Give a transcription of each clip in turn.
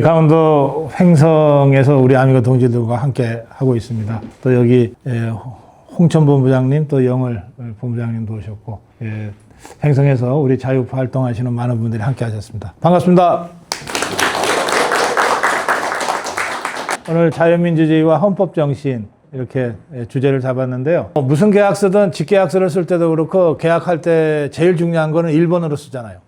강원도 횡성에서 우리 아미고 동지들과 함께 하고 있습니다. 또 여기 홍천 본부장님, 또 영월 본부장님도 오셨고, 횡성에서 우리 자유파 활동하시는 많은 분들이 함께 하셨습니다. 반갑습니다. 오늘 자유민주주의와 헌법정신 이렇게 주제를 잡았는데요. 무슨 계약서든 직계약서를 쓸 때도 그렇고 계약할 때 제일 중요한 거는 1번으로 쓰잖아요.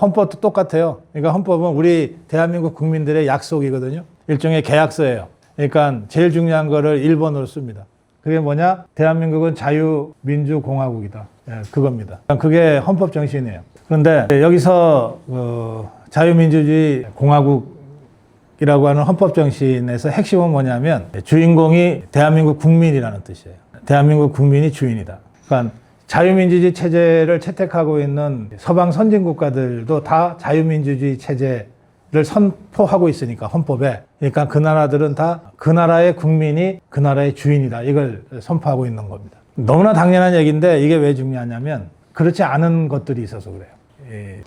헌법도 똑같아요. 그러니까 헌법은 우리 대한민국 국민들의 약속이거든요. 일종의 계약서예요. 그러니까 제일 중요한 거를 1번으로 씁니다. 그게 뭐냐? 대한민국은 자유민주공화국이다. 그겁니다. 그게 헌법정신이에요. 그런데 여기서 자유민주주의 공화국이라고 하는 헌법정신에서 핵심은 뭐냐면 주인공이 대한민국 국민이라는 뜻이에요. 대한민국 국민이 주인이다. 그러니까 자유민주주의 체제를 채택하고 있는 서방 선진국가들도 다 자유민주주의 체제를 선포하고 있으니까 헌법에. 그러니까 그 나라들은 다 그 나라의 국민이 그 나라의 주인이다. 이걸 선포하고 있는 겁니다. 너무나 당연한 얘기인데 이게 왜 중요하냐면 그렇지 않은 것들이 있어서 그래요.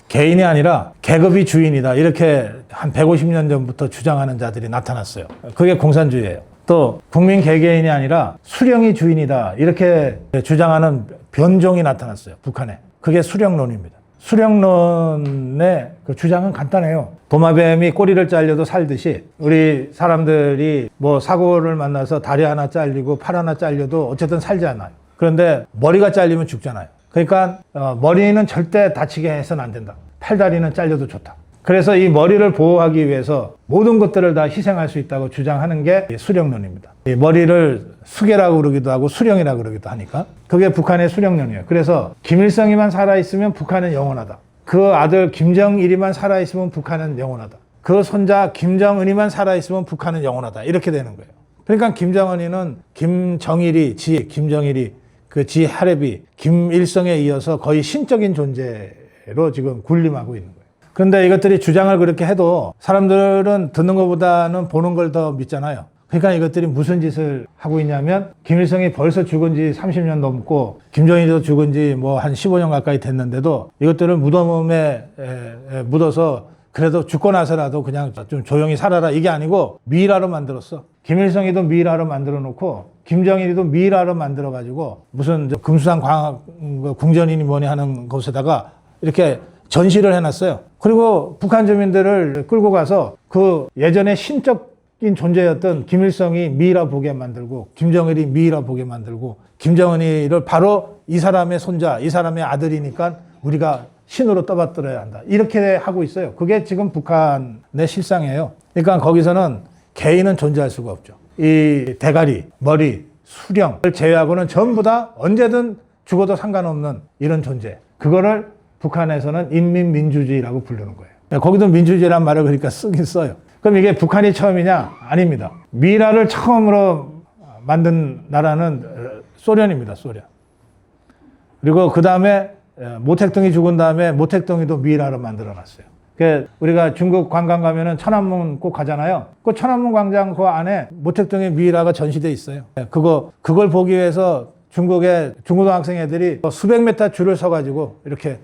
개인이 아니라 계급이 주인이다. 이렇게 한 150년 전부터 주장하는 자들이 나타났어요. 그게 공산주의예요. 또 국민 개개인이 아니라 수령이 주인이다. 이렇게 주장하는 변종이 나타났어요. 북한에. 그게 수령론입니다. 수령론의 그 주장은 간단해요. 도마뱀이 꼬리를 잘려도 살듯이 우리 사람들이 뭐 사고를 만나서 다리 하나 잘리고 팔 하나 잘려도 어쨌든 살지 않아요. 그런데 머리가 잘리면 죽잖아요. 그러니까 머리는 절대 다치게 해서는 안 된다. 팔다리는 잘려도 좋다. 그래서 이 머리를 보호하기 위해서 모든 것들을 다 희생할 수 있다고 주장하는 게 수령론입니다. 이 머리를 수계라고 그러기도 하고 수령이라고 그러기도 하니까 그게 북한의 수령론이에요. 그래서 김일성이만 살아있으면 북한은 영원하다. 그 아들 김정일이만 살아있으면 북한은 영원하다. 그 손자 김정은이만 살아있으면 북한은 영원하다. 이렇게 되는 거예요. 그러니까 김정은이는 김정일이 김정일이 그 지 하랩이 김일성에 이어서 거의 신적인 존재로 지금 군림하고 있는 거예요. 그런데 이것들이 주장을 그렇게 해도 사람들은 듣는 것보다는 보는 걸 더 믿잖아요. 그러니까 이것들이 무슨 짓을 하고 있냐면 김일성이 벌써 죽은 지 30년 넘고 김정일도 죽은 지 뭐 한 15년 가까이 됐는데도 이것들을 무덤에 묻어서 그래도 죽고 나서라도 그냥 좀 조용히 살아라 이게 아니고 미라로 만들었어. 김일성이도 미라로 만들어 놓고 김정일이도 미라로 만들어 가지고 무슨 금수산 광학 궁전이니 뭐니 하는 곳에다가 이렇게 전시를 해놨어요. 그리고 북한 주민들을 끌고 가서 그 예전에 신적인 존재였던 김일성이 미라 보게 만들고 김정일이 미라 보게 만들고 김정은이를 바로 이 사람의 손자, 이 사람의 아들이니까 우리가 신으로 떠받들어야 한다. 이렇게 하고 있어요. 그게 지금 북한의 실상이에요. 그러니까 거기서는 개인은 존재할 수가 없죠. 이 대가리, 머리, 수령을 제외하고는 전부 다 언제든 죽어도 상관없는 이런 존재. 그거를 북한에서는 인민민주주의라고 부르는 거예요. 거기도 민주주의란 말을 그러니까 쓰긴 써요. 그럼 이게 북한이 처음이냐? 아닙니다. 미라를 처음으로 만든 나라는 소련입니다. 소련. 그리고 그 다음에 모택동이 죽은 다음에 모택동이도 미라로 만들어놨어요. 우리가 중국 관광 가면은 천안문 꼭 가잖아요. 그 천안문 광장 그 안에 모택동의 미라가 전시돼 있어요. 그걸 보기 위해서 중국의 중고등학생 애들이 수백 메타 줄을 서가지고 이렇게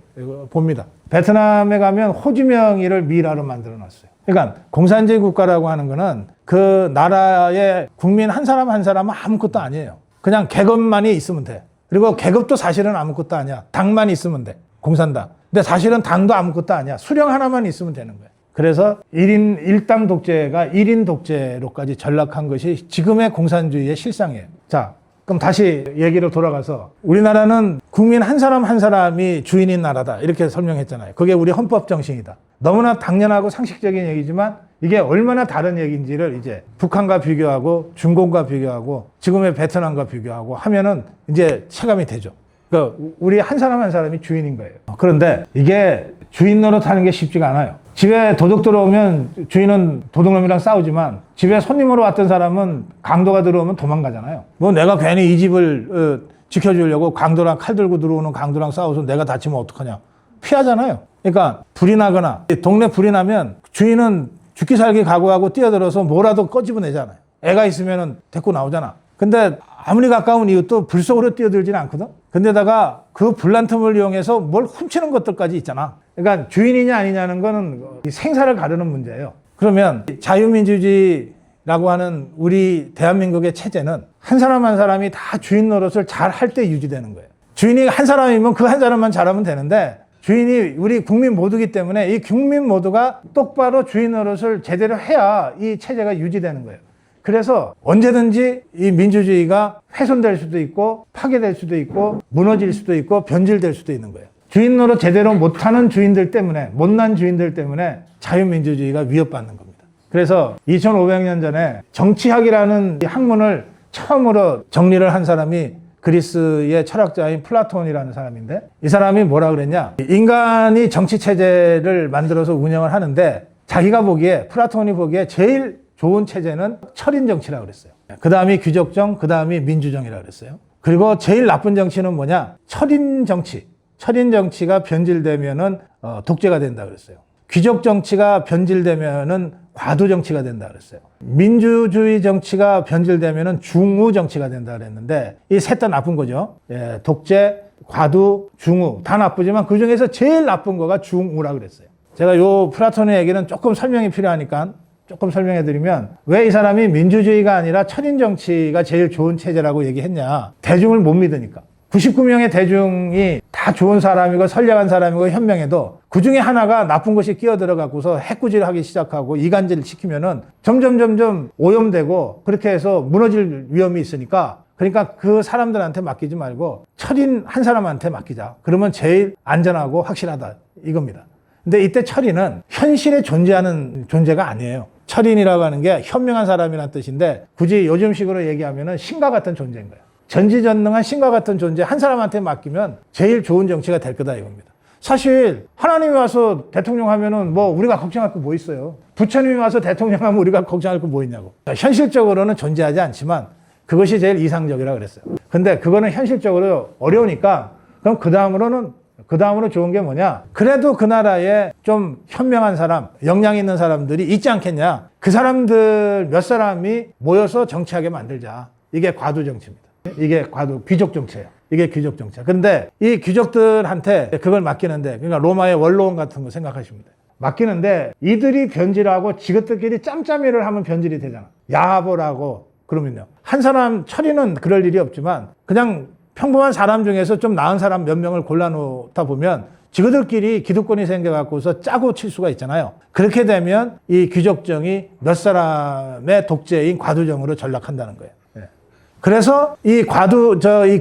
봅니다. 베트남에 가면 호지명이를 미라로 만들어 놨어요. 그러니까 공산주의 국가라고 하는 거는 그 나라의 국민 한 사람 한 사람은 아무것도 아니에요. 그냥 계급만이 있으면 돼. 그리고 계급도 사실은 아무것도 아니야. 당만 있으면 돼. 공산당. 근데 사실은 당도 아무것도 아니야. 수령 하나만 있으면 되는 거예요. 그래서 1인 1당 독재가 1인 독재로까지 전락한 것이 지금의 공산주의의 실상이에요. 자, 그럼 다시 얘기를 돌아가서 우리나라는 국민 한 사람 한 사람이 주인인 나라다 이렇게 설명했잖아요. 그게 우리 헌법 정신이다. 너무나 당연하고 상식적인 얘기지만 이게 얼마나 다른 얘기인지를 이제 북한과 비교하고 중공과 비교하고 지금의 베트남과 비교하고 하면은 이제 체감이 되죠. 그러니까 우리 한 사람 한 사람이 주인인 거예요. 그런데 이게 주인 노릇하는 게 쉽지가 않아요. 집에 도둑 들어오면 주인은 도둑놈이랑 싸우지만 집에 손님으로 왔던 사람은 강도가 들어오면 도망가잖아요. 뭐 내가 괜히 이 집을 지켜주려고 강도랑 칼 들고 들어오는 강도랑 싸워서 내가 다치면 어떡하냐. 피하잖아요. 그러니까 불이 나거나 동네 불이 나면 주인은 죽기 살기 각오하고 뛰어들어서 뭐라도 꺼집어내잖아요. 애가 있으면 데리고 나오잖아. 근데 아무리 가까운 이웃도 불 속으로 뛰어들지는 않거든. 근데다가 그 불난 틈을 이용해서 뭘 훔치는 것들까지 있잖아. 그러니까 주인이냐 아니냐는 거는 생사를 가르는 문제예요. 그러면 자유민주주의라고 하는 우리 대한민국의 체제는 한 사람 한 사람이 다 주인 노릇을 잘 할 때 유지되는 거예요. 주인이 한 사람이면 그 한 사람만 잘하면 되는데 주인이 우리 국민 모두기 때문에 이 국민 모두가 똑바로 주인 노릇을 제대로 해야 이 체제가 유지되는 거예요. 그래서 언제든지 이 민주주의가 훼손될 수도 있고 파괴될 수도 있고 무너질 수도 있고 변질될 수도 있는 거예요. 주인 노릇 제대로 못하는 주인들 때문에, 못난 주인들 때문에 자유민주주의가 위협받는 겁니다. 그래서 2500년 전에 정치학이라는 학문을 처음으로 정리를 한 사람이 그리스의 철학자인 플라톤이라는 사람인데, 이 사람이 뭐라 그랬냐, 인간이 정치체제를 만들어서 운영을 하는데 자기가 보기에, 플라톤이 보기에 제일 좋은 체제는 철인정치라고 그랬어요. 그 다음이 귀족정, 그 다음이 민주정이라고 그랬어요. 그리고 제일 나쁜 정치는 뭐냐, 철인정치. 철인정치가 변질되면은 독재가 된다 그랬어요. 귀족정치가 변질되면은 과도정치가 된다 그랬어요. 민주주의 정치가 변질되면은 중우정치가 된다 그랬는데 이 셋 다 나쁜 거죠. 예, 독재, 과도, 중우 다 나쁘지만 그 중에서 제일 나쁜 거가 중우라 그랬어요. 제가 요 플라톤의 얘기는 조금 설명이 필요하니까 조금 설명해 드리면, 왜 이 사람이 민주주의가 아니라 철인정치가 제일 좋은 체제라고 얘기했냐, 대중을 못 믿으니까. 99명의 대중이 다 좋은 사람이고 선량한 사람이고 현명해도 그 중에 하나가 나쁜 것이 끼어들어갖고서 해꾸질을 하기 시작하고 이간질을 시키면은 점점 오염되고 그렇게 해서 무너질 위험이 있으니까, 그러니까 그 사람들한테 맡기지 말고 철인 한 사람한테 맡기자. 그러면 제일 안전하고 확실하다 이겁니다. 근데 이때 철인은 현실에 존재하는 존재가 아니에요. 철인이라고 하는 게 현명한 사람이라는 뜻인데 굳이 요즘식으로 얘기하면은 신과 같은 존재인 거예요. 전지전능한 신과 같은 존재 한 사람한테 맡기면 제일 좋은 정치가 될 거다 이겁니다. 사실 하나님이 와서 대통령 하면은 뭐 우리가 걱정할 거 뭐 있어요. 부처님이 와서 대통령 하면 우리가 걱정할 거 뭐 있냐고. 현실적으로는 존재하지 않지만 그것이 제일 이상적이라 그랬어요. 근데 그거는 현실적으로 어려우니까 그럼 그 다음으로 좋은 게 뭐냐, 그래도 그 나라에 좀 현명한 사람, 역량 있는 사람들이 있지 않겠냐. 그 사람들 몇 사람이 모여서 정치하게 만들자. 이게 과도정치입니다. 이게 귀족 정치예요. 이게 귀족 정치야. 근데 이 귀족들한테 그걸 맡기는데, 그러니까 로마의 원로원 같은 거 생각하시면 돼요. 맡기는데 이들이 변질하고 지그들끼리 짬짬이를 하면 변질이 되잖아. 야합을 하고 그러면요. 한 사람 철이는 그럴 일이 없지만 그냥 평범한 사람 중에서 좀 나은 사람 몇 명을 골라놓다 보면 지그들끼리 기득권이 생겨갖고서 짜고 칠 수가 있잖아요. 그렇게 되면 이 귀족정이 몇 사람의 독재인 과도정으로 전락한다는 거예요. 그래서 이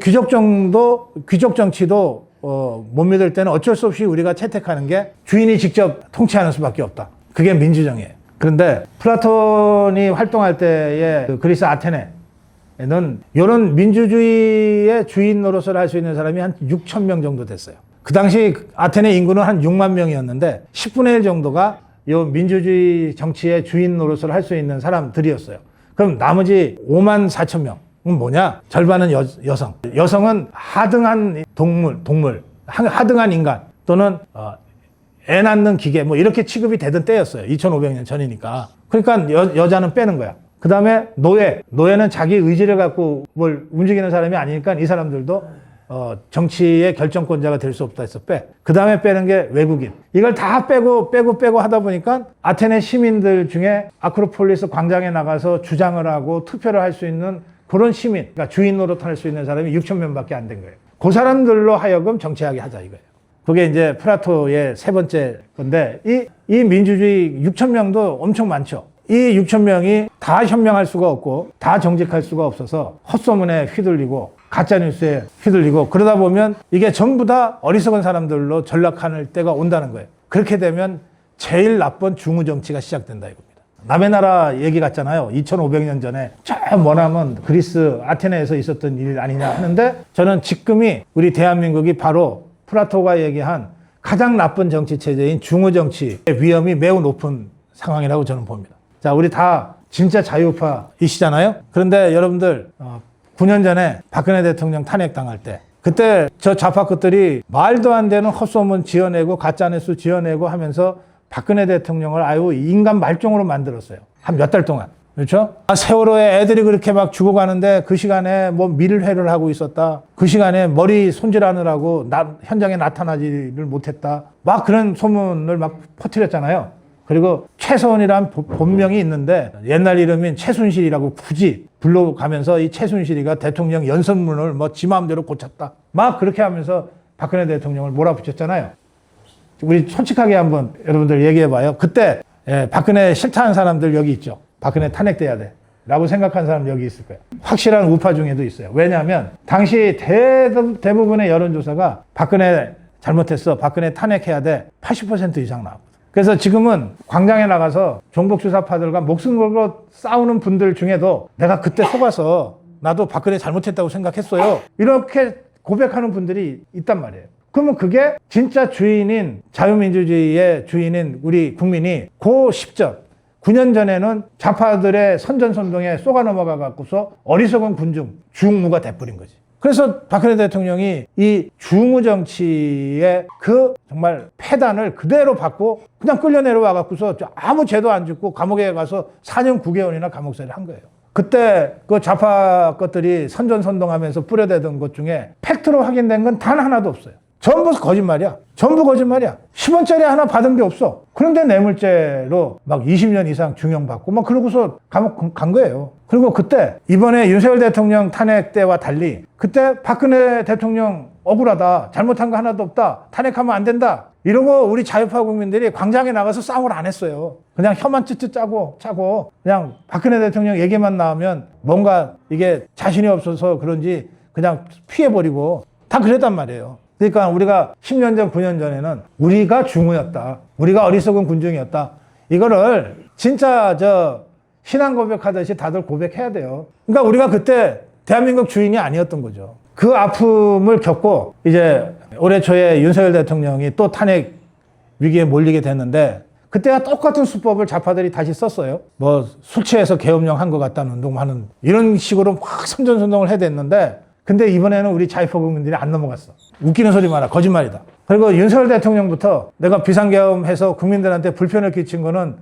귀족 정치도 못 믿을 때는 어쩔 수 없이 우리가 채택하는 게 주인이 직접 통치하는 수밖에 없다. 그게 민주정이에요. 그런데 플라톤이 활동할 때의 그 그리스 아테네는 이런 민주주의의 주인 노릇을 할 수 있는 사람이 한 6천 명 정도 됐어요. 그 당시 아테네 인구는 한 6만 명이었는데 10분의 1 정도가 이 민주주의 정치의 주인 노릇을 할 수 있는 사람들이었어요. 그럼 나머지 5만 4천 명. 뭐냐? 절반은 여성. 여성은 하등한 동물, 하등한 인간 또는 애 낳는 기계 뭐 이렇게 취급이 되던 때였어요. 2500년 전이니까. 그러니까 여자는 빼는 거야. 그 다음에 노예는 자기 의지를 갖고 뭘 움직이는 사람이 아니니까 이 사람들도 정치의 결정권자가 될 수 없다 해서 빼. 그 다음에 빼는 게 외국인. 이걸 다 빼고 하다 보니까 아테네 시민들 중에 아크로폴리스 광장에 나가서 주장을 하고 투표를 할 수 있는 그런 시민, 그러니까 주인 노릇할 수 있는 사람이 6천 명밖에 안 된 거예요. 그 사람들로 하여금 정치하게 하자 이거예요. 그게 이제 플라토의 세 번째 건데, 이 민주주의 6천 명도 엄청 많죠. 이 6천 명이 다 현명할 수가 없고 다 정직할 수가 없어서 헛소문에 휘둘리고 가짜뉴스에 휘둘리고 그러다 보면 이게 전부 다 어리석은 사람들로 전락할 때가 온다는 거예요. 그렇게 되면 제일 나쁜 중우정치가 시작된다 이겁니다. 남의 나라 얘기 같잖아요. 2500년 전에 저 머나먼 그리스 아테네에서 있었던 일 아니냐 하는데, 저는 지금이 우리 대한민국이 바로 플라토가 얘기한 가장 나쁜 정치체제인 중우정치의 위험이 매우 높은 상황이라고 저는 봅니다. 자, 우리 다 진짜 자유파이시잖아요. 그런데 여러분들 9년 전에 박근혜 대통령 탄핵당할 때 그때 저 좌파 것들이 말도 안 되는 헛소문 지어내고 가짜뉴스 지어내고 하면서 박근혜 대통령을 아유 인간 말종으로 만들었어요. 한 몇 달 동안. 그렇죠? 세월호에 애들이 그렇게 막 죽어가는데 그 시간에 뭐 밀회를 하고 있었다. 그 시간에 머리 손질하느라고 현장에 나타나지를 못했다. 막 그런 소문을 막 퍼뜨렸잖아요. 그리고 최서원이라는 본명이 있는데 옛날 이름인 최순실이라고 굳이 불러가면서 이 최순실이가 대통령 연설문을 뭐 지 마음대로 고쳤다. 막 그렇게 하면서 박근혜 대통령을 몰아붙였잖아요. 우리 솔직하게 한번 여러분들 얘기해봐요. 그때 박근혜 싫다는 사람들 여기 있죠. 박근혜 탄핵돼야 돼 라고 생각한 사람 여기 있을 거예요. 확실한 우파 중에도 있어요. 왜냐하면 당시 대부분의 여론조사가 박근혜 잘못했어, 박근혜 탄핵해야 돼 80% 이상 나왔거든. 그래서 지금은 광장에 나가서 종북주사파들과 목숨 걸고 싸우는 분들 중에도 내가 그때 속아서 나도 박근혜 잘못했다고 생각했어요, 이렇게 고백하는 분들이 있단 말이에요. 그러면 그게 진짜 주인인, 자유민주주의의 주인인 우리 국민이 그 10전 9년 전에는 좌파들의 선전선동에 쏘가 넘어가 갖고서 어리석은 군중, 중무가 돼버린 거지. 그래서 박근혜 대통령이 이 중무 정치의 그 정말 폐단을 그대로 받고 그냥 끌려 내려와 갖고서 아무 죄도 안 짓고 감옥에 가서 4년 9개월이나 감옥살이를 한 거예요. 그때 그 좌파 것들이 선전선동하면서 뿌려대던 것 중에 팩트로 확인된 건 단 하나도 없어요. 전부 거짓말이야. 전부 거짓말이야. 10원짜리 하나 받은 게 없어. 그런데 뇌물죄로 막 20년 이상 중형받고 막 그러고서 감옥 간 거예요. 그리고 그때 이번에 윤석열 대통령 탄핵 때와 달리 그때 박근혜 대통령 억울하다, 잘못한 거 하나도 없다, 탄핵하면 안 된다 이러고 우리 자유파 국민들이 광장에 나가서 싸움을 안 했어요. 그냥 혀만 쯔쯔 짜고 그냥 박근혜 대통령 얘기만 나오면 뭔가 이게 자신이 없어서 그런지 그냥 피해버리고 다 그랬단 말이에요. 그러니까 우리가 10년 전, 9년 전에는 우리가 중우였다, 우리가 어리석은 군중이었다, 이거를 진짜 신앙 고백하듯이 다들 고백해야 돼요. 그러니까 우리가 그때 대한민국 주인이 아니었던 거죠. 그 아픔을 겪고 이제 올해 초에 윤석열 대통령이 또 탄핵 위기에 몰리게 됐는데 그때와 똑같은 수법을 좌파들이 다시 썼어요. 뭐 술 취해서 계엄령 한 것 같다는 운동하는 이런 식으로 막 선전선동을 해댔는데 근데 이번에는 우리 자유파 국민들이 안 넘어갔어. 웃기는 소리 마라. 거짓말이다. 그리고 윤석열 대통령부터 내가 비상계엄해서 국민들한테 불편을 끼친 거는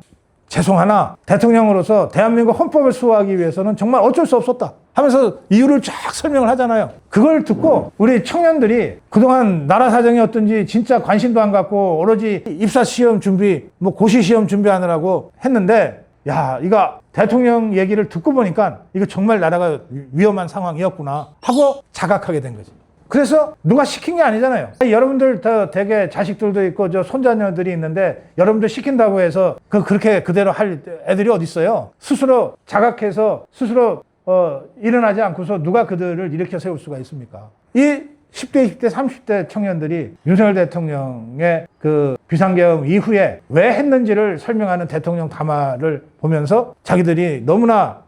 죄송하나 대통령으로서 대한민국 헌법을 수호하기 위해서는 정말 어쩔 수 없었다 하면서 이유를 쫙 설명을 하잖아요. 그걸 듣고 우리 청년들이 그동안 나라 사정이 어떤지 진짜 관심도 안 갖고 오로지 입사 시험 준비, 뭐 고시 시험 준비하느라고 했는데 야, 이거 대통령 얘기를 듣고 보니까 이거 정말 나라가 위험한 상황이었구나 하고 자각하게 된 거지. 그래서 누가 시킨 게 아니잖아요. 여러분들 다 되게 자식들도 있고 손자녀들이 있는데 여러분들 시킨다고 해서 그렇게 그대로 할 애들이 어디 있어요. 스스로 자각해서 스스로 일어나지 않고서 누가 그들을 일으켜 세울 수가 있습니까? 이 10대, 20대, 30대 청년들이 윤석열 대통령의 그 비상계엄 이후에 왜 했는지를 설명하는 대통령 담화를 보면서 자기들이 너무나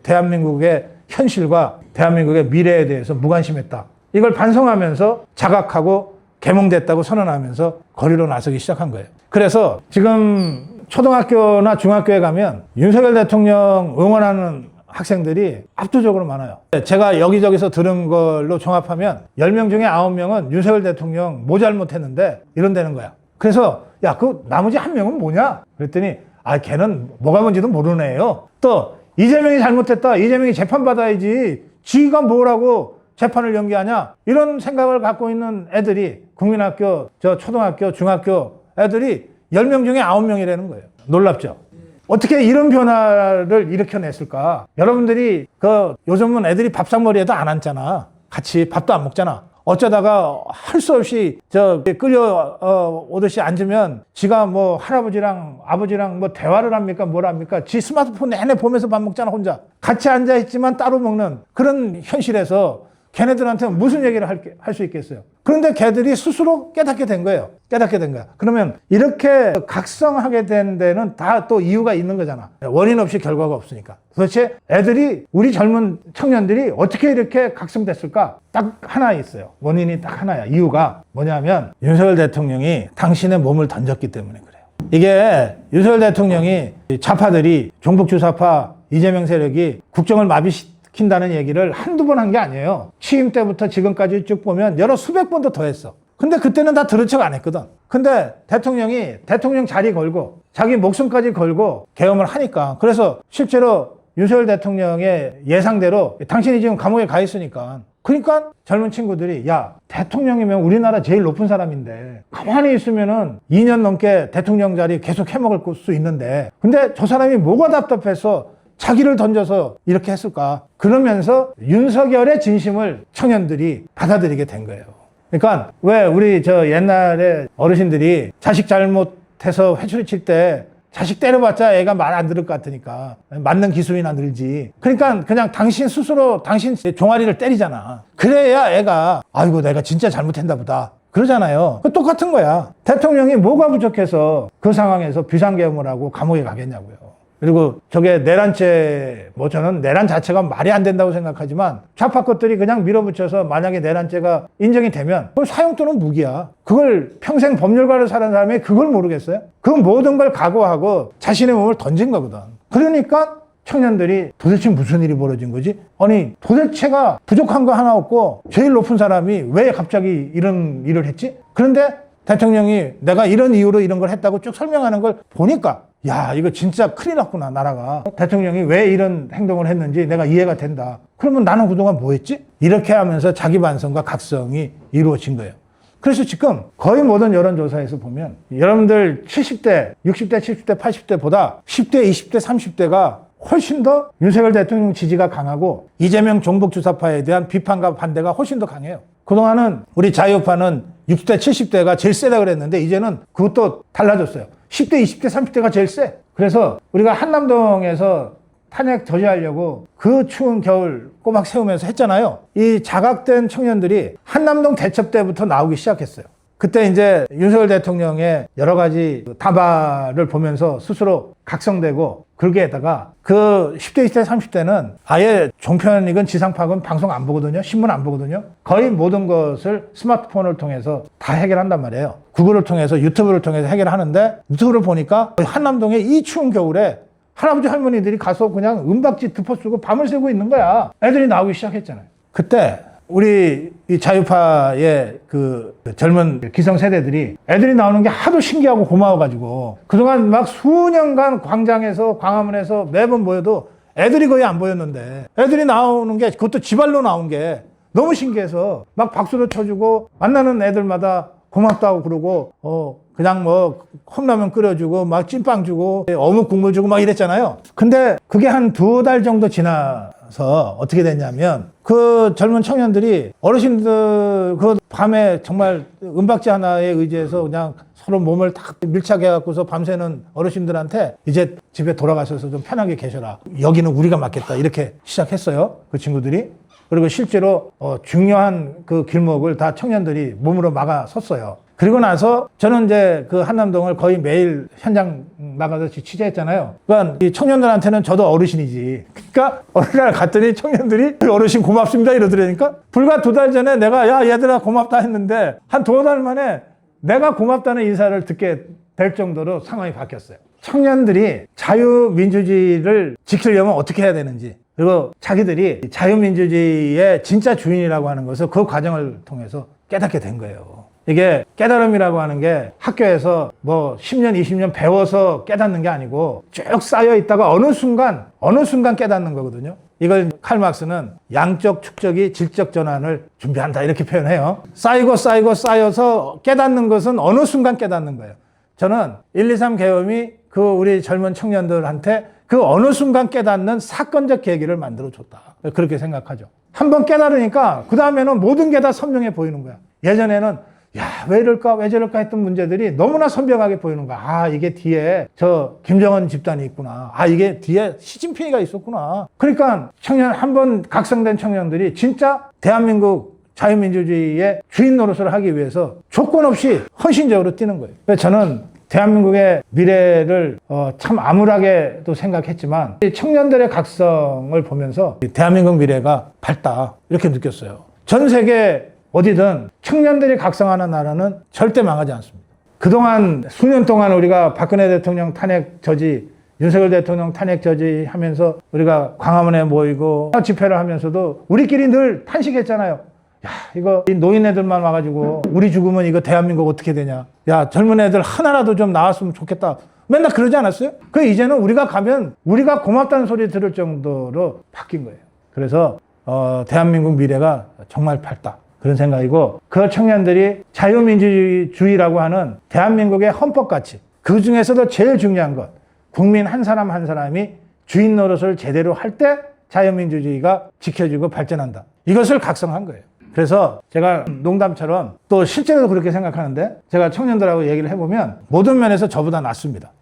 대한민국의 현실과 대한민국의 미래에 대해서 무관심했다, 이걸 반성하면서 자각하고 개몽됐다고 선언하면서 거리로 나서기 시작한 거예요. 그래서 지금 초등학교나 중학교에 가면 윤석열 대통령 응원하는 학생들이 압도적으로 많아요. 제가 여기저기서 들은 걸로 종합하면 10명 중에 9명은 윤석열 대통령 뭐 잘못했는데 이런다는 거야. 그래서 야, 그 나머지 1명은 뭐냐? 그랬더니 걔는 뭐가 뭔지도 모르는 애예요. 또 이재명이 잘못했다, 이재명이 재판받아야지, 지가 뭐라고 재판을 연기하냐, 이런 생각을 갖고 있는 애들이 국민학교, 초등학교, 중학교 애들이 10명 중에 9명이라는 거예요. 놀랍죠? 어떻게 이런 변화를 일으켜냈을까? 여러분들이 요즘은 애들이 밥상머리에도 안 앉잖아. 같이 밥도 안 먹잖아. 어쩌다가 할 수 없이 끌려 오듯이 앉으면 지가 뭐 할아버지랑 아버지랑 뭐 대화를 합니까? 뭘 합니까? 지 스마트폰 내내 보면서 밥 먹잖아, 혼자. 같이 앉아있지만 따로 먹는 그런 현실에서 걔네들한테 무슨 얘기를 할 수 있겠어요? 그런데 걔들이 스스로 깨닫게 된 거예요. 깨닫게 된 거야. 그러면 이렇게 각성하게 된 데는 다 또 이유가 있는 거잖아. 원인 없이 결과가 없으니까. 도대체 애들이, 우리 젊은 청년들이 어떻게 이렇게 각성됐을까? 딱 하나 있어요. 원인이 딱 하나야. 이유가 뭐냐면 윤석열 대통령이 당신의 몸을 던졌기 때문에 그래요. 이게 윤석열 대통령이 좌파들이, 종북주사파 이재명 세력이 국정을 마비시킨다는 얘기를 한두 번 한 게 아니에요. 취임 때부터 지금까지 쭉 보면 수백 번도 더 했어. 근데 그때는 다 들은 척 안 했거든. 근데 대통령이 대통령 자리 걸고 자기 목숨까지 걸고 계엄을 하니까, 그래서 실제로 윤석열 대통령의 예상대로 당신이 지금 감옥에 가 있으니까 그러니까 젊은 친구들이 야, 대통령이면 우리나라 제일 높은 사람인데 가만히 있으면은 2년 넘게 대통령 자리 계속 해먹을 수 있는데 근데 저 사람이 뭐가 답답해서 자기를 던져서 이렇게 했을까? 그러면서 윤석열의 진심을 청년들이 받아들이게 된 거예요. 그러니까 왜 우리 저 옛날에 어르신들이 자식 잘못해서 회초리 칠 때 자식 때려봤자 애가 말 안 들을 것 같으니까 맞는 기술이나 늘지. 그러니까 그냥 당신 스스로 당신 종아리를 때리잖아. 그래야 애가 아이고 내가 진짜 잘못했나 보다 그러잖아요. 똑같은 거야. 대통령이 뭐가 부족해서 그 상황에서 비상계엄을 하고 감옥에 가겠냐고요. 그리고 저게 내란죄, 뭐 저는 내란 자체가 말이 안 된다고 생각하지만 좌파 것들이 그냥 밀어붙여서 만약에 내란죄가 인정이 되면 그럼 사형 또는 무기야. 그걸 평생 법률가로 사는 사람이 그걸 모르겠어요? 그 모든 걸 각오하고 자신의 몸을 던진 거거든. 그러니까 청년들이 도대체 무슨 일이 벌어진 거지? 아니 도대체가 부족한 거 하나 없고 제일 높은 사람이 왜 갑자기 이런 일을 했지? 그런데 대통령이 내가 이런 이유로 이런 걸 했다고 쭉 설명하는 걸 보니까 야 이거 진짜 큰일 났구나 나라가. 대통령이 왜 이런 행동을 했는지 내가 이해가 된다. 그러면 나는 그동안 뭐 했지? 이렇게 하면서 자기 반성과 각성이 이루어진 거예요. 그래서 지금 거의 모든 여론조사에서 보면 여러분들 70대, 60대, 70대, 80대보다 10대, 20대, 30대가 훨씬 더 윤석열 대통령 지지가 강하고 이재명 종북주사파에 대한 비판과 반대가 훨씬 더 강해요. 그동안은 우리 자유파는 60대, 70대가 제일 세다 그랬는데 이제는 그것도 달라졌어요. 10대, 20대, 30대가 제일 세. 그래서 우리가 한남동에서 탄핵 저지하려고 그 추운 겨울 꼬막 세우면서 했잖아요. 이 자각된 청년들이 한남동 대첩 때부터 나오기 시작했어요. 그때 이제 윤석열 대통령의 여러 가지 담화를 보면서 스스로 각성되고 그러게에다가 그 10대, 20대, 30대는 아예 종편이건 지상파건 방송 안 보거든요. 신문 안 보거든요. 거의 모든 것을 스마트폰을 통해서 다 해결한단 말이에요. 구글을 통해서 유튜브를 통해서 해결하는데 유튜브를 보니까 한남동에 이 추운 겨울에 할아버지 할머니들이 가서 그냥 은박지 덮어 쓰고 밤을 새고 있는 거야. 애들이 나오기 시작했잖아요. 그때 우리 이 자유파의 그 젊은 기성세대들이 애들이 나오는 게 하도 신기하고 고마워가지고 그동안 막 수년간 광장에서 광화문에서 매번 모여도 애들이 거의 안 보였는데 애들이 나오는 게 그것도 지발로 나온 게 너무 신기해서 막 박수도 쳐주고 만나는 애들마다 고맙다고 그러고 그냥 뭐 컵라면 끓여주고 막 찐빵 주고 어묵 국물 주고 막 이랬잖아요. 근데 그게 한 2달 정도 지나서 어떻게 됐냐면 그 젊은 청년들이 어르신들 그 밤에 정말 은박지 하나에 의지해서 그냥 서로 몸을 딱 밀착해 갖고서 밤새는 어르신들한테 이제 집에 돌아가셔서 좀 편하게 계셔라. 여기는 우리가 맡겠다. 이렇게 시작했어요. 그 친구들이. 그리고 실제로 중요한 그 길목을 다 청년들이 몸으로 막아 섰어요. 그리고 나서 저는 이제 그 한남동을 거의 매일 현장 나가서 취재했잖아요. 그러니까 이 청년들한테는 저도 어르신이지. 그러니까 어느 날 갔더니 청년들이 어르신 고맙습니다 이러더라니까. 불과 2달 전에 내가 야 얘들아 고맙다 했는데 한 2달 만에 내가 고맙다는 인사를 듣게 될 정도로 상황이 바뀌었어요. 청년들이 자유민주주의를 지키려면 어떻게 해야 되는지, 그리고 자기들이 자유민주주의의 진짜 주인이라고 하는 것을 그 과정을 통해서 깨닫게 된 거예요. 이게 깨달음이라고 하는 게 학교에서 뭐 10년, 20년 배워서 깨닫는 게 아니고 쭉 쌓여 있다가 어느 순간 깨닫는 거거든요. 이걸 칼 막스는 양적 축적이 질적 전환을 준비한다 이렇게 표현해요. 쌓여서 깨닫는 것은 어느 순간 깨닫는 거예요. 저는 1.2.3 계엄이 그 우리 젊은 청년들한테 그 어느 순간 깨닫는 사건적 계기를 만들어줬다. 그렇게 생각하죠. 한번 깨달으니까 그 다음에는 모든 게 다 선명해 보이는 거야. 예전에는 야, 왜 이럴까, 왜 저럴까 했던 문제들이 너무나 선명하게 보이는 거야. 아, 이게 뒤에 저 김정은 집단이 있구나. 아, 이게 뒤에 시진핑이가 있었구나. 그러니까 한번 각성된 청년들이 진짜 대한민국 자유민주주의의 주인 노릇을 하기 위해서 조건 없이 헌신적으로 뛰는 거예요. 그래서 저는 대한민국의 미래를 참 암울하게도 생각했지만 청년들의 각성을 보면서 대한민국 미래가 밝다 이렇게 느꼈어요. 전 세계 어디든 청년들이 각성하는 나라는 절대 망하지 않습니다. 그동안 수년 동안 우리가 박근혜 대통령 탄핵 저지, 윤석열 대통령 탄핵 저지 하면서 우리가 광화문에 모이고 집회를 하면서도 우리끼리 늘 탄식했잖아요. 야, 이거 노인 애들만 와가지고 우리 죽으면 이거 대한민국 어떻게 되냐. 야, 젊은 애들 하나라도 좀 나왔으면 좋겠다. 맨날 그러지 않았어요? 그 이제는 우리가 가면 우리가 고맙다는 소리 들을 정도로 바뀐 거예요. 그래서 대한민국 미래가 정말 밝다. 그런 생각이고, 그 청년들이 자유민주주의라고 하는 대한민국의 헌법 가치, 그 중에서도 제일 중요한 것, 국민 한 사람 한 사람이 주인 노릇을 제대로 할 때 자유민주주의가 지켜지고 발전한다. 이것을 각성한 거예요. 그래서 제가 농담처럼 또 실제로도 그렇게 생각하는데, 제가 청년들하고 얘기를 해보면 모든 면에서 저보다 낫습니다.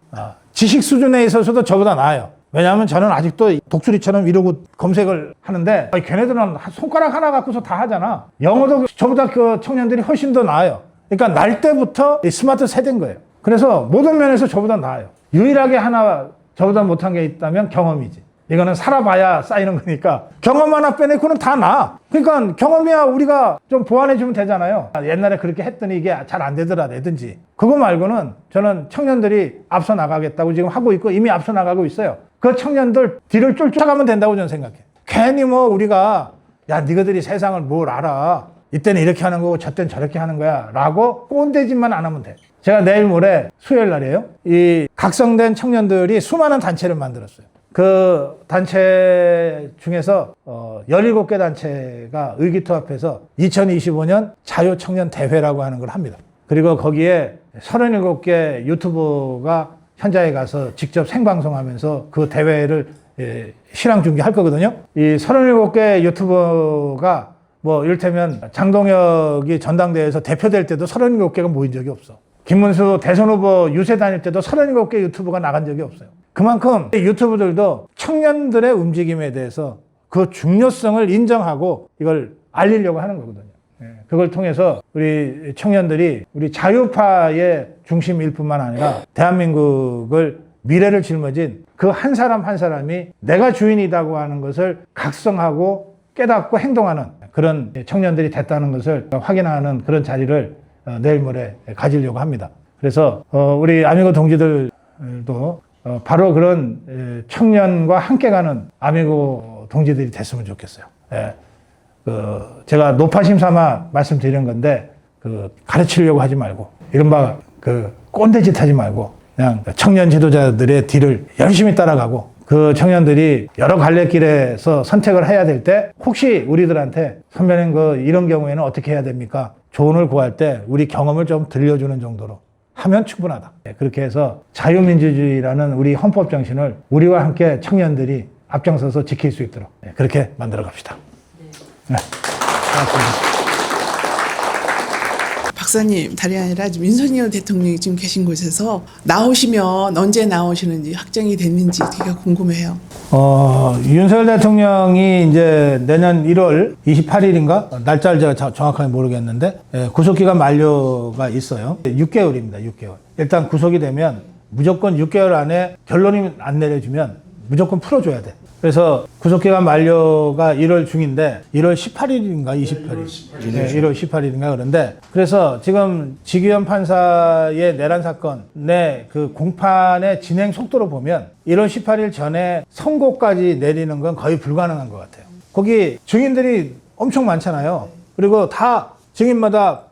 지식 수준에 있어서도 저보다 나아요. 왜냐하면 저는 아직도 독수리처럼 이러고 검색을 하는데, 걔네들은 손가락 하나 갖고서 다 하잖아. 영어도 저보다 그 청년들이 훨씬 더 나아요. 그러니까 날 때부터 스마트 세대인 거예요. 그래서 모든 면에서 저보다 나아요. 유일하게 하나 저보다 못한 게 있다면 경험이지. 이거는 살아봐야 쌓이는 거니까 경험 하나 빼내고는 다 나아. 그러니까 경험이야 우리가 좀 보완해주면 되잖아요. 옛날에 그렇게 했더니 이게 잘 안 되더라 내든지. 그거 말고는 저는 청년들이 앞서 나가겠다고 지금 하고 있고 이미 앞서 나가고 있어요. 그 청년들 뒤를 쫓아가면 된다고 저는 생각해. 괜히 뭐 우리가 야 너희들이 세상을 뭘 알아. 이때는 이렇게 하는 거고 저때는 저렇게 하는 거야 라고 꼰대짓만 안 하면 돼. 제가 내일 모레 수요일 날이에요. 이 각성된 청년들이 수많은 단체를 만들었어요. 그 단체 중에서 17개 단체가 의기투합해서 2025년 자유청년 대회라고 하는 걸 합니다. 그리고 거기에 37개 유튜버가 현장에 가서 직접 생방송하면서 그 대회를 실황 중계할 거거든요. 이 37개 유튜버가 뭐 이를테면 장동혁이 전당대회에서 대표될 때도 37개가 모인 적이 없어. 김문수 대선 후보 유세 다닐 때도 37개 유튜버가 나간 적이 없어요. 그만큼 유튜브들도 청년들의 움직임에 대해서 그 중요성을 인정하고 이걸 알리려고 하는 거거든요. 그걸 통해서 우리 청년들이 우리 자유파의 중심일 뿐만 아니라 대한민국을 미래를 짊어진 그 한 사람 한 사람이 내가 주인이라고 하는 것을 각성하고 깨닫고 행동하는 그런 청년들이 됐다는 것을 확인하는 그런 자리를 내일 모레 가지려고 합니다. 그래서 우리 아미고 동지들도 바로 그런 청년과 함께 가는 아미고 동지들이 됐으면 좋겠어요. 제가 노파심 삼아 말씀드리는 건데 가르치려고 하지 말고 이른바 꼰대짓 하지 말고 그냥 청년 지도자들의 뒤를 열심히 따라가고 그 청년들이 여러 갈래길에서 선택을 해야 될 때 혹시 우리들한테 선배님 이런 경우에는 어떻게 해야 됩니까? 조언을 구할 때 우리 경험을 좀 들려주는 정도로 하면 충분하다. 그렇게 해서 자유민주주의라는 우리 헌법 정신을 우리와 함께 청년들이 앞장서서 지킬 수 있도록 그렇게 만들어 갑시다. 네. 고맙습니다. 박사님, 다름이 아니라 윤석열 대통령이 지금 계신 곳에서 나오시면 언제 나오시는지 확정이 됐는지 되게 궁금해요. 윤석열 대통령이 이제 내년 1월 28일인가? 날짜를 제가 정확하게 모르겠는데, 구속기간 만료가 있어요. 6개월입니다, 6개월. 일단 구속이 되면 무조건 6개월 안에 결론이 안 내려지면 무조건 풀어줘야 돼. 그래서 구속기간 만료가 1월 중인데 1월 18일인가 28일. 네, 1월 18일인가 그런데 그래서 지금 지기현 판사의 내란 사건의 그 공판의 진행 속도로 보면 1월 18일 전에 선고까지 내리는 건 거의 불가능한 것 같아요. 거기 증인들이 엄청 많잖아요. 그리고 다 증인마다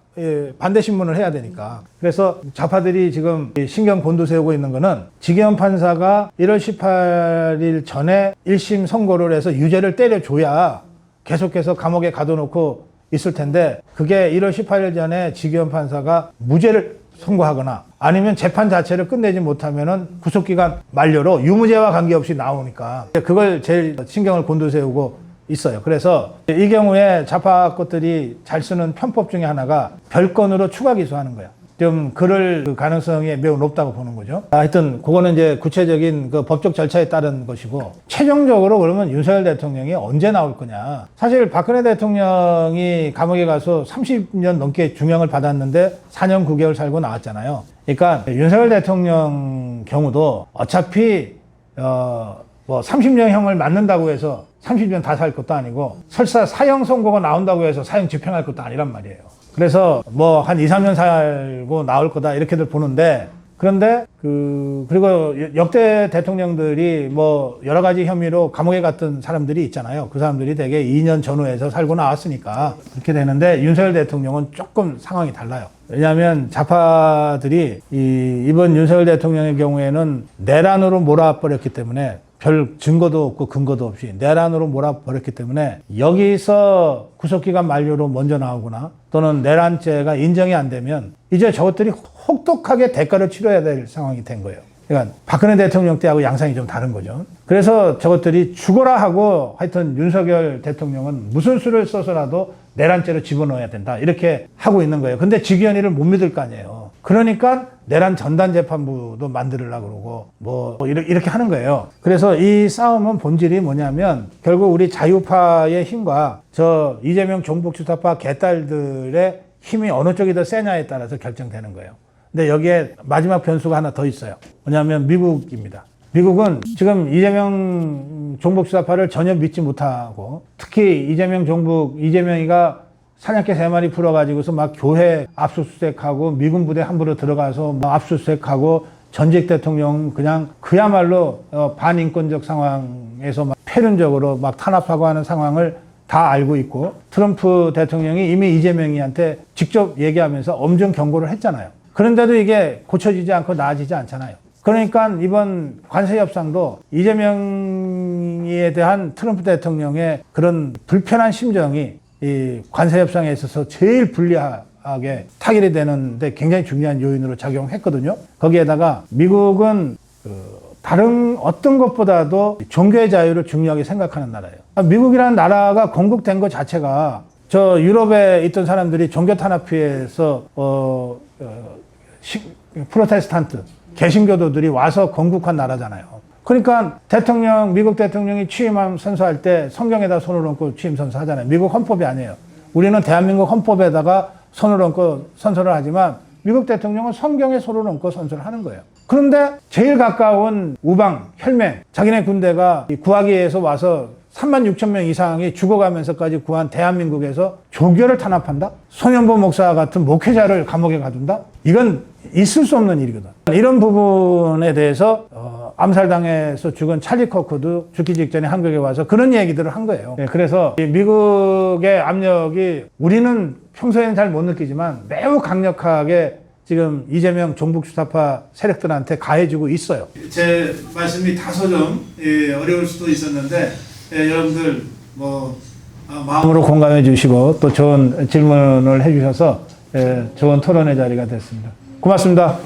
반대 신문을 해야 되니까. 그래서 좌파들이 지금 신경 곤두세우고 있는 거는 지기현 판사가 1월 18일 전에 1심 선고를 해서 유죄를 때려줘야 계속해서 감옥에 가둬놓고 있을 텐데 그게 1월 18일 전에 지기현 판사가 무죄를 선고하거나 아니면 재판 자체를 끝내지 못하면은 구속기간 만료로 유무죄와 관계없이 나오니까 그걸 제일 신경을 곤두세우고 있어요. 그래서 이 경우에 좌파 것들이 잘 쓰는 편법 중에 하나가 별건으로 추가 기소하는 거야. 좀 그럴 가능성이 매우 높다고 보는 거죠. 하여튼 그거는 이제 구체적인 그 법적 절차에 따른 것이고 최종적으로 그러면 윤석열 대통령이 언제 나올 거냐. 사실 박근혜 대통령이 감옥에 가서 30년 넘게 중형을 받았는데 4년 9개월 살고 나왔잖아요. 그러니까 윤석열 대통령 경우도 어차피 뭐 30년형을 맞는다고 해서 30년 다 살 것도 아니고 설사 사형 선고가 나온다고 해서 사형 집행할 것도 아니란 말이에요. 그래서 뭐 한 2, 3년 살고 나올 거다 이렇게들 보는데 그런데 그리고 역대 대통령들이 뭐 여러 가지 혐의로 감옥에 갔던 사람들이 있잖아요. 그 사람들이 대개 2년 전후에서 살고 나왔으니까 그렇게 되는데 윤석열 대통령은 조금 상황이 달라요. 왜냐하면 좌파들이 이번 윤석열 대통령의 경우에는 내란으로 몰아버렸기 때문에 별 증거도 없고 근거도 없이 내란으로 몰아버렸기 때문에 여기서 구속기간 만료로 먼저 나오거나 또는 내란죄가 인정이 안 되면 이제 저것들이 혹독하게 대가를 치러야 될 상황이 된 거예요. 그러니까 박근혜 대통령 때하고 양상이 좀 다른 거죠. 그래서 저것들이 죽어라 하고 하여튼 윤석열 대통령은 무슨 수를 써서라도 내란죄로 집어넣어야 된다. 이렇게 하고 있는 거예요. 근데 직위원회를 못 믿을 거 아니에요. 그러니까 내란 전단재판부도 만들으려고 그러고 뭐 이렇게 하는 거예요. 그래서 이 싸움은 본질이 뭐냐면 결국 우리 자유파의 힘과 저 이재명 종북주사파 개딸들의 힘이 어느 쪽이 더 세냐에 따라서 결정되는 거예요. 근데 여기에 마지막 변수가 하나 더 있어요. 뭐냐면 미국입니다. 미국은 지금 이재명 종북주사파를 전혀 믿지 못하고 특히 이재명이가 사냥개 3마리 풀어가지고서 막 교회 압수수색하고 미군 부대 함부로 들어가서 막 압수수색하고 전직 대통령 그냥 그야말로 반인권적 상황에서 막 패륜적으로 막 탄압하고 하는 상황을 다 알고 있고 트럼프 대통령이 이미 이재명이한테 직접 얘기하면서 엄중 경고를 했잖아요. 그런데도 이게 고쳐지지 않고 나아지지 않잖아요. 그러니까 이번 관세 협상도 이재명에 대한 트럼프 대통령의 그런 불편한 심정이 이 관세 협상에 있어서 제일 불리하게 타결이 되는데 굉장히 중요한 요인으로 작용했거든요. 거기에다가 미국은 다른 어떤 것보다도 종교의 자유를 중요하게 생각하는 나라예요. 미국이라는 나라가 건국된 것 자체가 저 유럽에 있던 사람들이 종교 탄압 피해서 프로테스탄트 개신교도들이 와서 건국한 나라잖아요. 그러니까 미국 대통령이 취임 선서할 때 성경에다 손을 얹고 취임 선서하잖아요. 미국 헌법이 아니에요. 우리는 대한민국 헌법에다가 손을 얹고 선서를 하지만 미국 대통령은 성경에 손을 얹고 선서를 하는 거예요. 그런데 제일 가까운 우방, 혈맹, 자기네 군대가 구하기에서 와서 36,000명 이상이 죽어가면서까지 구한 대한민국에서 종교를 탄압한다? 손현보 목사 같은 목회자를 감옥에 가둔다? 이건 있을 수 없는 일이거든. 이런 부분에 대해서 암살당해서 죽은 찰리 커크도 죽기 직전에 한국에 와서 그런 얘기들을 한 거예요. 그래서 미국의 압력이 우리는 평소에는 잘 못 느끼지만 매우 강력하게 지금 이재명 종북주사파 세력들한테 가해지고 있어요. 제 말씀이 다소 좀 어려울 수도 있었는데 여러분들 마음으로 공감해 주시고 또 좋은 질문을 해 주셔서 좋은 토론의 자리가 됐습니다. 고맙습니다.